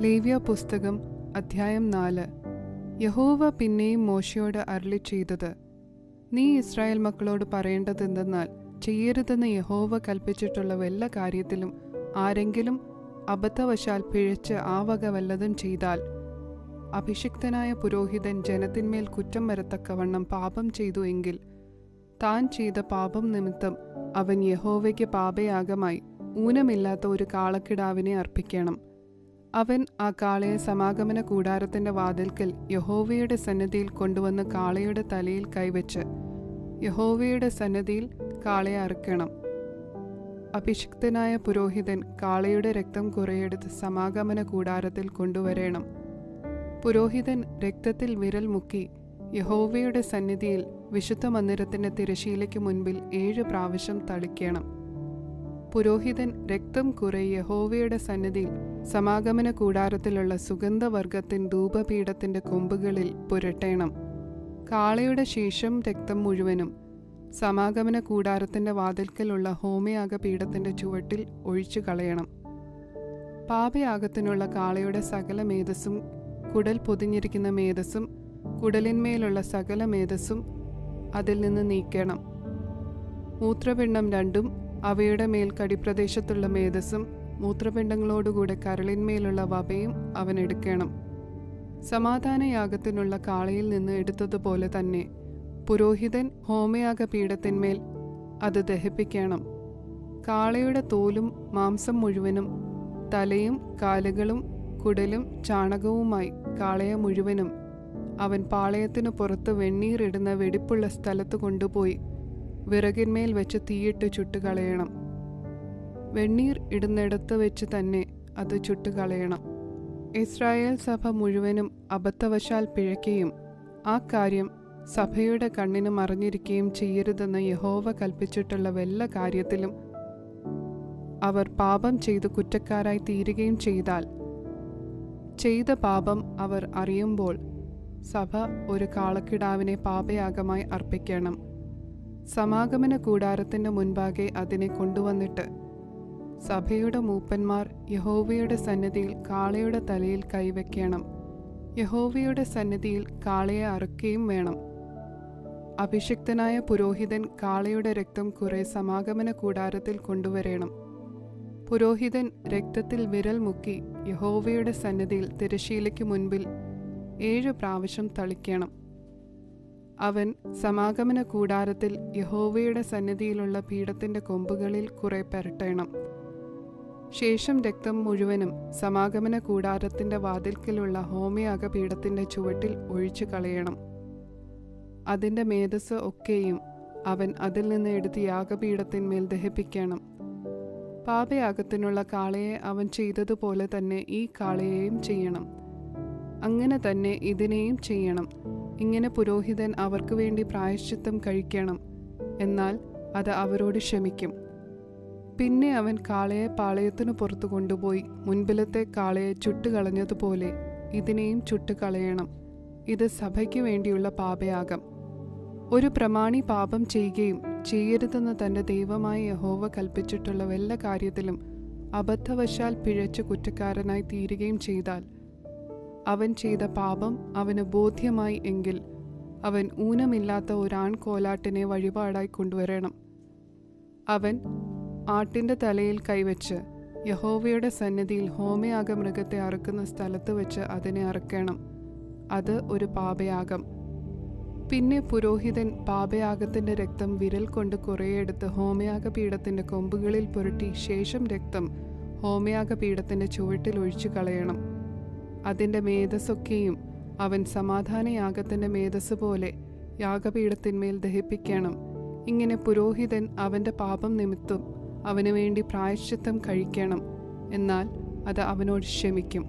ലേവ്യ പുസ്തകം അധ്യായം 4. യഹോവ പിന്നെയും മോശയോട് അരുളിച്ചെയ്തത്, നീ ഇസ്രായേൽ മക്കളോട് പറയേണ്ടതെന്തെന്നാൽ, ചെയ്യരുതെന്ന് യഹോവ കൽപ്പിച്ചിട്ടുള്ള വല്ല കാര്യത്തിലും ആരെങ്കിലും അബദ്ധവശാൽ പിഴച്ച് ആ വക വല്ലതും ചെയ്താൽ, അഭിഷിക്തനായ പുരോഹിതൻ ജനത്തിന്മേൽ കുറ്റം വരത്തക്കവണ്ണം പാപം ചെയ്തു എങ്കിൽ, താൻ ചെയ്ത പാപം നിമിത്തം അവൻ യഹോവയ്ക്ക് പാപയാഗമായി ഊനമില്ലാത്ത ഒരു കാളക്കിടാവിനെ അർപ്പിക്കണം. അവൻ ആ കാളയെ സമാഗമന കൂടാരത്തിന്റെ വാതിൽക്കൽ യഹോവയുടെ സന്നിധിയിൽ കൊണ്ടുവന്ന് കാളയുടെ തലയിൽ കൈവച്ച് യഹോവയുടെ സന്നിധിയിൽ കാളയെ അറുക്കണം. അഭിഷിക്തനായ പുരോഹിതൻ കാളയുടെ രക്തം കുറെയെടുത്ത് സമാഗമന കൂടാരത്തിൽ കൊണ്ടുവരേണം. പുരോഹിതൻ രക്തത്തിൽ വിരൽ മുക്കി യഹോവയുടെ സന്നിധിയിൽ വിശുദ്ധ മന്ദിരത്തിന്റെ തിരശ്ശീലയ്ക്ക് മുൻപിൽ 7 പ്രാവശ്യം തളിക്കണം. പുരോഹിതൻ രക്തം കുറെ യഹോവയുടെ സന്നിധിയിൽ സമാഗമന കൂടാരത്തിലുള്ള സുഗന്ധവർഗത്തിൻ ധൂപപീഠത്തിന്റെ കൊമ്പുകളിൽ പുരട്ടേണം. കാളയുടെ ശേഷം രക്തം മുഴുവനും സമാഗമന കൂടാരത്തിന്റെ വാതിൽക്കലുള്ള ഹോമയാഗപീഠത്തിന്റെ ചുവട്ടിൽ ഒഴിച്ചു കളയണം. പാപയാഗത്തിനുള്ള കാളയുടെ സകല മേധസ്സും, കുടൽ പൊതിഞ്ഞിരിക്കുന്ന മേധസ്സും, കുടലിന്മേലുള്ള സകല മേധസ്സും അതിൽ നിന്ന് നീക്കണം. മൂത്രപിണ്ഡം രണ്ടും അവയുടെ മേൽ കടിപ്രദേശത്തുള്ള മേധസ്സും മൂത്രപിണ്ഡങ്ങളോടുകൂടെ കരളിന്മേലുള്ള വപയും അവൻ എടുക്കണം. സമാധാനയാഗത്തിനുള്ള കാളയിൽ നിന്ന് എടുത്തതുപോലെ തന്നെ പുരോഹിതൻ ഹോമയാഗപീഠത്തിന്മേൽ അത് ദഹിപ്പിക്കണം. കാളയുടെ തോലും മാംസം മുഴുവനും, തലയും കാലുകളും കുടലും ചാണകവുമായി കാളയെ മുഴുവനും അവൻ പാളയത്തിനു പുറത്ത് വെണ്ണീറിടുന്ന വെടിപ്പുള്ള സ്ഥലത്ത് കൊണ്ടുപോയി വിറകിന്മേൽ വെച്ച് തീയിട്ട് ചുട്ടുകളയണം. വെണ്ണീർ ഇടുന്നിടത്ത് വെച്ച് തന്നെ അത് ചുട്ടുകളയണം. ഇസ്രായേൽ സഭ മുഴുവനും അബദ്ധവശാൽ പിഴയ്ക്കുകയും ആ കാര്യം സഭയുടെ കണ്ണിന് മറഞ്ഞിരിക്കുകയും ചെയ്യരുതെന്ന് യഹോവ കൽപ്പിച്ചിട്ടുള്ള വല്ല കാര്യത്തിലും അവർ പാപം ചെയ്ത് കുറ്റക്കാരായി തീരുകയും ചെയ്താൽ, ചെയ്ത പാപം അവർ അറിയുമ്പോൾ സഭ ഒരു കാളക്കിടാവിനെ പാപയാഗമായി അർപ്പിക്കണം. സമാഗമന കൂടാരത്തിന്റെ മുൻപാകെ അതിനെ കൊണ്ടുവന്നിട്ട് സഭയുടെ മൂപ്പന്മാർ യഹോവയുടെ സന്നിധിയിൽ കാളയുടെ തലയിൽ കൈവയ്ക്കണം. യഹോവയുടെ സന്നിധിയിൽ കാളയെ അറുക്കുകയും വേണം. അഭിഷിക്തനായ പുരോഹിതൻ കാളയുടെ രക്തം കുറെ സമാഗമന കൂടാരത്തിൽ കൊണ്ടുവരേണം. പുരോഹിതൻ രക്തത്തിൽ വിരൽ മുക്കി യഹോവയുടെ സന്നിധിയിൽ തിരശ്ശീലയ്ക്ക് മുൻപിൽ 7 പ്രാവശ്യം തളിക്കണം. അവൻ സമാഗമന കൂടാരത്തിൽ യഹോവയുടെ സന്നിധിയിലുള്ള പീഠത്തിന്റെ കൊമ്പുകളിൽ കുറെ പുരട്ടണം. ശേഷം രക്തം മുഴുവനും സമാഗമന കൂടാരത്തിന്റെ വാതിൽക്കലുള്ള ഹോമയാഗപീഠത്തിന്റെ ചുവട്ടിൽ ഒഴിച്ചു കളയണം. അതിന്റെ മേധസ് ഒക്കെയും അവൻ അതിൽ നിന്ന് എടുത്ത് യാഗപീഠത്തിന്മേൽ ദഹിപ്പിക്കണം. പാപയാഗത്തിനുള്ള കാളയെ അവൻ ചെയ്തതുപോലെ തന്നെ ഈ കാളയെയും ചെയ്യണം. അങ്ങനെ തന്നെ ഇതിനെയും ചെയ്യണം. ഇങ്ങനെ പുരോഹിതൻ അവർക്ക് വേണ്ടി പ്രായശ്ചിത്തം കഴിക്കണം. എന്നാൽ അത് അവരോട് ക്ഷമിക്കും. പിന്നെ അവൻ കാളയെ പാളയത്തിനു പുറത്തു കൊണ്ടുപോയി മുൻപിലത്തെ കാളയെ ചുട്ടുകളഞ്ഞതുപോലെ ഇതിനെയും ചുട്ടുകളയണം. ഇത് സഭയ്ക്ക് വേണ്ടിയുള്ള പാപയാഗം. ഒരു പ്രമാണി പാപം ചെയ്യുകയും ചെയ്യരുതെന്ന് തന്റെ ദൈവമായ യഹോവ കൽപ്പിച്ചിട്ടുള്ള വല്ല കാര്യത്തിലും അബദ്ധവശാൽ പിഴച്ച് കുറ്റക്കാരനായി തീരുകയും ചെയ്താൽ, അവൻ ചെയ്ത പാപം അവന് ബോധ്യമായി എങ്കിൽ, അവൻ ഊനമില്ലാത്ത ഒരാൺകോലാട്ടിനെ വഴിപാടായി കൊണ്ടുവരണം. അവൻ ആട്ടിന്റെ തലയിൽ കൈവച്ച് യഹോവയുടെ സന്നിധിയിൽ ഹോമയാഗമൃഗത്തെ അറുക്കുന്ന സ്ഥലത്ത് വെച്ച് അതിനെ അറുക്കണം. അത് ഒരു പാപയാഗം. പിന്നെ പുരോഹിതൻ പാപയാഗത്തിന്റെ രക്തം വിരൽ കൊണ്ട് കുറെയെടുത്ത് ഹോമയാഗപീഠത്തിന്റെ കൊമ്പുകളിൽ പുരട്ടി ശേഷം രക്തം ഹോമയാഗപീഠത്തിന്റെ ചുവട്ടിൽ ഒഴിച്ചു കളയണം. അതിന്റെ മേധസ്സൊക്കെയും അവൻ സമാധാനയാഗത്തിന്റെ മേധസ് പോലെ യാഗപീഠത്തിന്മേൽ ദഹിപ്പിക്കണം. ഇങ്ങനെ പുരോഹിതൻ അവന്റെ പാപം നിമിത്തം അവന് വേണ്ടി പ്രായശ്ചിത്തം കഴിക്കണം. എന്നാൽ അത് അവനോട് ക്ഷമിക്കും.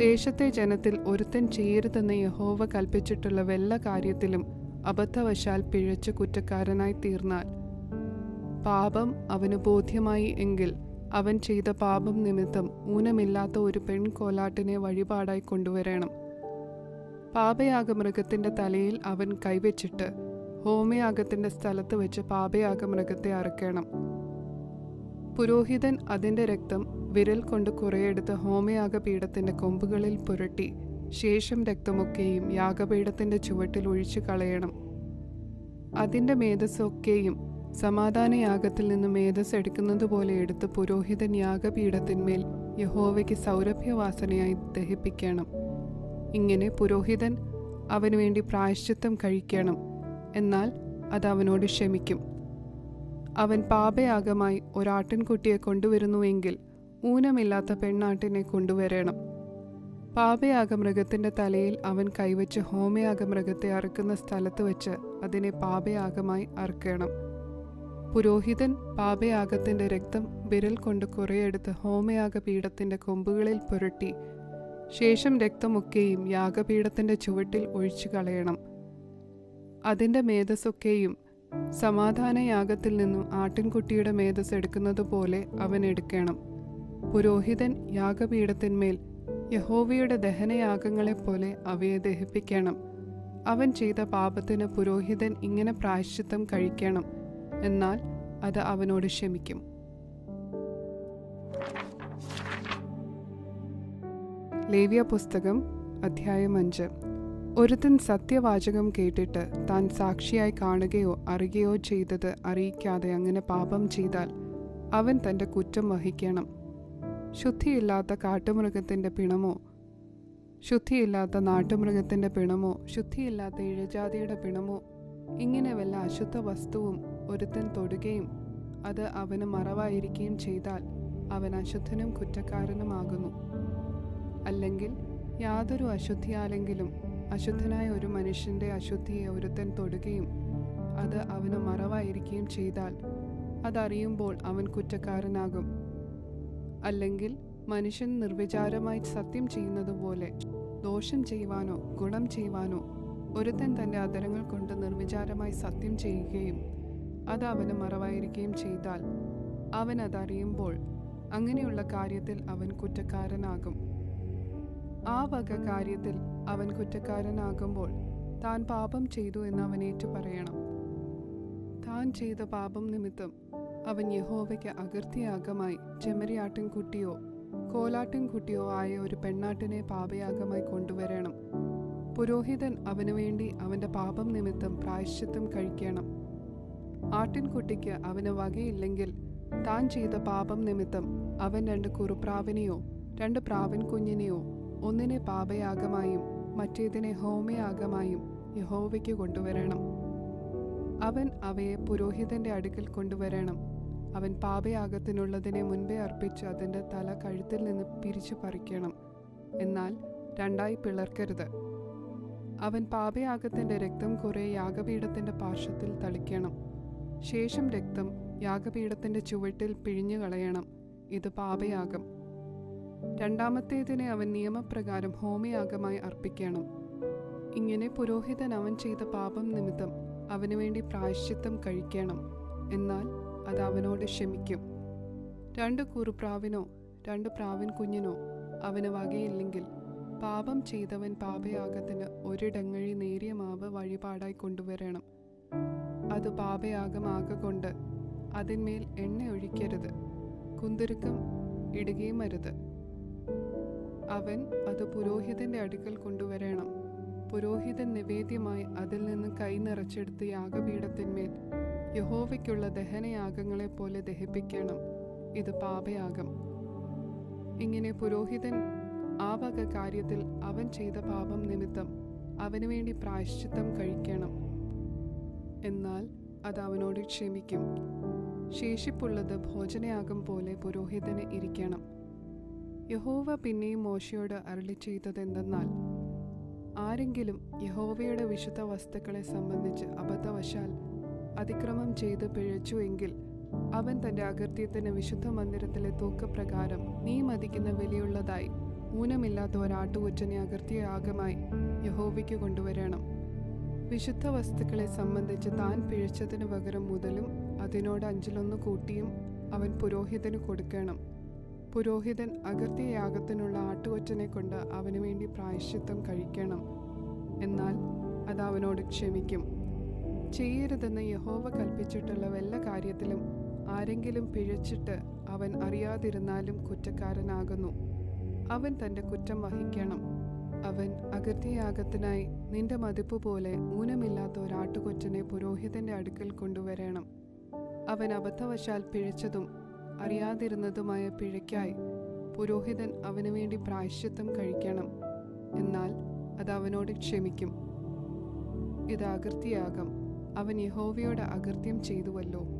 ദേശത്തെ ജനത്തിൽ ഒരുത്തൻ ചെയ്യരുതെന്ന് യഹോവ കൽപ്പിച്ചിട്ടുള്ള വല്ല കാര്യത്തിലും അബദ്ധവശാൽ പിഴച്ച് കുറ്റക്കാരനായി തീർന്നാൽ, പാപം അവന് ബോധ്യമായി എങ്കിൽ, അവൻ ചെയ്ത പാപം നിമിത്തം ഊനമില്ലാത്ത ഒരു പെൺകോലാട്ടിനെ വഴിപാടായി കൊണ്ടുവരണം. പാപയാഗമൃഗത്തിന്റെ തലയിൽ അവൻ കൈവച്ചിട്ട് ഹോമയാഗത്തിന്റെ സ്ഥലത്ത് വെച്ച് പാപയാഗമൃഗത്തെ അറുക്കണം. പുരോഹിതൻ അതിന്റെ രക്തം വിരൽ കൊണ്ട് കുറെയെടുത്ത് ഹോമയാഗപീഠത്തിൻ്റെ കൊമ്പുകളിൽ പുരട്ടി ശേഷം രക്തമൊക്കെയും യാഗപീഠത്തിൻ്റെ ചുവട്ടിൽ ഒഴിച്ചു കളയണം. അതിൻ്റെ മേധസ്സൊക്കെയും സമാധാനയാഗത്തിൽ നിന്ന് മേധസ് എടുക്കുന്നത് പോലെ എടുത്ത് പുരോഹിതൻ യാഗപീഠത്തിന്മേൽ യഹോവയ്ക്ക് സൗരഭ്യവാസനയായി ദഹിപ്പിക്കണം. ഇങ്ങനെ പുരോഹിതൻ അവനു വേണ്ടി പ്രായശ്ചിത്തം കഴിക്കണം, എന്നാൽ അത് അവനോട് ക്ഷമിക്കും. അവൻ പാപയാഗമായി ഒരാട്ടിൻകുട്ടിയെ കൊണ്ടുവരുന്നുവെങ്കിൽ ഊനമില്ലാത്ത പെണ്ണാട്ടിനെ കൊണ്ടുവരണം. പാപയാഗമൃഗത്തിൻ്റെ തലയിൽ അവൻ കൈവച്ച് ഹോമയാഗമൃഗത്തെ അറുക്കുന്ന സ്ഥലത്ത് വെച്ച് അതിനെ പാപയാഗമായി അറുക്കണം. പുരോഹിതൻ പാപയാഗത്തിൻ്റെ രക്തം വിരൽ കൊണ്ട് കുറെയെടുത്ത് ഹോമയാഗപീഠത്തിൻ്റെ കൊമ്പുകളിൽ പുരട്ടി ശേഷം രക്തമൊക്കെയും യാഗപീഠത്തിൻ്റെ ചുവട്ടിൽ ഒഴിച്ചു കളയണം. അതിൻ്റെ മേധസ്സൊക്കെയും സമാധാനയാഗത്തിൽ നിന്നും ആട്ടിൻകുട്ടിയുടെ മേധസ് എടുക്കുന്നത് പോലെ അവൻ എടുക്കണം. പുരോഹിതൻ യാഗപീഠത്തിന്മേൽ യഹോവയുടെ ദഹനയാഗങ്ങളെപ്പോലെ അവയെ ദഹിപ്പിക്കണം. അവൻ ചെയ്ത പാപത്തിന് പുരോഹിതൻ ഇങ്ങനെ പ്രായശ്ചിത്തം കഴിക്കണം, എന്നാൽ അത് അവനോട് ക്ഷമിക്കും. ലേവ്യ പുസ്തകം അധ്യായം 5. ഒരുത്തൻ സത്യവാചകം കേട്ടിട്ട് താൻ സാക്ഷിയായി കാണുകയോ അറിയുകയോ ചെയ്തത് അറിയിക്കാതെ അങ്ങനെ പാപം ചെയ്താൽ അവൻ തൻ്റെ കുറ്റം വഹിക്കണം. ശുദ്ധിയില്ലാത്ത കാട്ടുമൃഗത്തിൻ്റെ പിണമോ, ശുദ്ധിയില്ലാത്ത നാട്ടുമൃഗത്തിൻ്റെ പിണമോ, ശുദ്ധിയില്ലാത്ത ഇഴജാതിയുടെ പിണമോ, ഇങ്ങനെ വല്ല അശുദ്ധ വസ്തുവും ഒരുത്തൻ തൊടുകയും അത് അവന് മറവായിരിക്കുകയും ചെയ്താൽ അവൻ അശുദ്ധനും കുറ്റക്കാരനുമാകുന്നു. അല്ലെങ്കിൽ യാതൊരു അശുദ്ധിയാലെങ്കിലും അശുദ്ധനായ ഒരു മനുഷ്യൻ്റെ അശുദ്ധിയെ ഒരുത്തൻ തൊടുകയും അത് അവന് മറവായിരിക്കുകയും ചെയ്താൽ അതറിയുമ്പോൾ അവൻ കുറ്റക്കാരനാകും. അല്ലെങ്കിൽ മനുഷ്യൻ നിർവിചാരമായി സത്യം ചെയ്യുന്നത് പോലെ ദോഷം ചെയ്യുവാനോ ഗുണം ചെയ്യുവാനോ ഒരുത്തൻ തൻ്റെ അധരങ്ങൾ കൊണ്ട് നിർവിചാരമായി സത്യം ചെയ്യുകയും അത് അവന് മറവായിരിക്കുകയും ചെയ്താൽ അവൻ അതറിയുമ്പോൾ അങ്ങനെയുള്ള കാര്യത്തിൽ അവൻ കുറ്റക്കാരനാകും. ആ വക കാര്യത്തിൽ അവൻ കുറ്റക്കാരനാകുമ്പോൾ താൻ പാപം ചെയ്തു എന്ന് അവൻ ഏറ്റുപറയണം. താൻ ചെയ്ത പാപം നിമിത്തം അവൻ യഹോവയ്ക്ക് അകൃത്യയാഗമായി ചെമ്മരിയാട്ടിൻകുട്ടിയോ കോലാട്ടിൻകുട്ടിയോ ആയ ഒരു പെണ്ണാട്ടിനെ പാപയാഗമായി കൊണ്ടുവരണം. പുരോഹിതൻ അവനു വേണ്ടി അവൻ്റെ പാപം നിമിത്തം പ്രായശ്ചിത്തം കഴിക്കണം. ആട്ടിൻകുട്ടിക്ക് അവന് വകയില്ലെങ്കിൽ താൻ ചെയ്ത പാപം നിമിത്തം അവൻ 2 കുറുപ്രാവിനെയോ 2 പ്രാവിൻ കുഞ്ഞിനെയോ ഒന്നിനെ പാപയാഗമായും മറ്റേതിനെ ഹോമയാഗമായും യഹോവയ്ക്ക് കൊണ്ടുവരണം. അവൻ അവയെ പുരോഹിതന്റെ അടുക്കൽ കൊണ്ടുവരണം. അവൻ പാപയാഗത്തിനുള്ളതിനെ മുൻപേ അർപ്പിച്ച് അതിൻ്റെ തല കഴുത്തിൽ നിന്ന് പിരിച്ചു പറിക്കണം, എന്നാൽ 2 പിളർക്കരുത്. അവൻ പാപയാഗത്തിൻ്റെ രക്തം കുറെ യാഗപീഠത്തിൻ്റെ പാർശ്വത്തിൽ തളിക്കണം. ശേഷം രക്തം യാഗപീഠത്തിൻ്റെ ചുവട്ടിൽ പിഴിഞ്ഞു കളയണം. ഇത് പാപയാഗം. 2ാമത്തേതിനെ അവൻ നിയമപ്രകാരം ഹോമയാഗമായി അർപ്പിക്കണം. ഇങ്ങനെ പുരോഹിതൻ അവൻ ചെയ്ത പാപം നിമിത്തം അവനു വേണ്ടി പ്രായശ്ചിത്തം കഴിക്കണം, എന്നാൽ അത് അവനോട് ക്ഷമിക്കും. 2 കുറുപ്രാവിനോ 2 പ്രാവിൻ കുഞ്ഞിനോ അവന് വകയില്ലെങ്കിൽ പാപം ചെയ്തവൻ പാപയാഗത്തിന് 1 ഡങ്ങഴി നേരിയ മാവ് വഴിപാടായി കൊണ്ടുവരണം. അത് പാപയാഗമാകൊണ്ട് അതിന്മേൽ എണ്ണ ഒഴിക്കരുത്, കുന്തുരുക്കം ഇടുകയും അരുത്. അവൻ അത് പുരോഹിതന്റെ അടുക്കൽ കൊണ്ടുവരണം. പുരോഹിതൻ നിവേദ്യമായി അതിൽ നിന്ന് കൈ നിറച്ചെടുത്ത് യാഗപീഠത്തിന്മേൽ യഹോവയ്ക്കുള്ള ദഹനയാഗങ്ങളെപ്പോലെ ദഹിപ്പിക്കണം. ഇത് പാപയാഗം. ഇങ്ങനെ പുരോഹിതൻ ആ വക കാര്യത്തിൽ അവൻ ചെയ്ത പാപം നിമിത്തം അവനു വേണ്ടി പ്രായശ്ചിത്തം കഴിക്കണം, എന്നാൽ അത് അവനോട് ക്ഷമിക്കും. ശേഷിപ്പുള്ളത് ഭോജനയാഗം പോലെ പുരോഹിതന് ഇരിക്കണം. യഹോവ പിന്നെയും മോശയോട് അരുളി ചെയ്തതെന്തെന്നാൽ, ആരെങ്കിലും യഹോവയുടെ വിശുദ്ധ വസ്തുക്കളെ സംബന്ധിച്ച് അബദ്ധവശാൽ അതിക്രമം ചെയ്ത് പിഴച്ചു എങ്കിൽ അവൻ തൻ്റെ അകൃത്യത്തിന് വിശുദ്ധ മന്ദിരത്തിലെ തൂക്കപ്രകാരം നീ മതിക്കുന്ന വിലയുള്ളതായി ഊനമില്ലാത്ത ഒരാട്ടുകൊറ്റനെ അകൃത്യയാഗമായി യഹോവയ്ക്ക് കൊണ്ടുവരണം. വിശുദ്ധ വസ്തുക്കളെ സംബന്ധിച്ച് താൻ പിഴച്ചതിനു പകരം മുതലും അതിനോട് 1/5 കൂട്ടിയും അവൻ പുരോഹിതന് കൊടുക്കണം. പുരോഹിതൻ അകൃത്യയാഗത്തിനുള്ള ആട്ടുകൊറ്റനെ കൊണ്ട് അവനു വേണ്ടി പ്രായശ്ചിത്തം കഴിക്കണം, എന്നാൽ അത് അവനോട് ക്ഷമിക്കും. ചെയ്യരുതെന്ന് യഹോവ കൽപ്പിച്ചിട്ടുള്ള വല്ല കാര്യത്തിലും ആരെങ്കിലും പിഴച്ചിട്ട് അവൻ അറിയാതിരുന്നാലും കുറ്റക്കാരനാകുന്നു. അവൻ തൻ്റെ കുറ്റം വഹിക്കണം. അവൻ അകൃത്യയാഗത്തിനായി നിന്റെ മതിപ്പ് പോലെ ഊനമില്ലാത്ത ഒരാട്ടുകൊറ്റനെ പുരോഹിതന്റെ അടുക്കൽ കൊണ്ടുവരണം. അവൻ അബദ്ധവശാൽ പിഴച്ചതും അറിയാതിരുന്നതുമായ പിഴയ്ക്കായി പുരോഹിതൻ അവനു വേണ്ടി പ്രായശ്ചിത്തം കഴിക്കണം. എന്നാൽ അത് അവനോട് ക്ഷമിക്കും. ഇത് അകൃത്യയാഗം. അവൻ യഹോവയോട് അകൃത്യം ചെയ്തുവല്ലോ.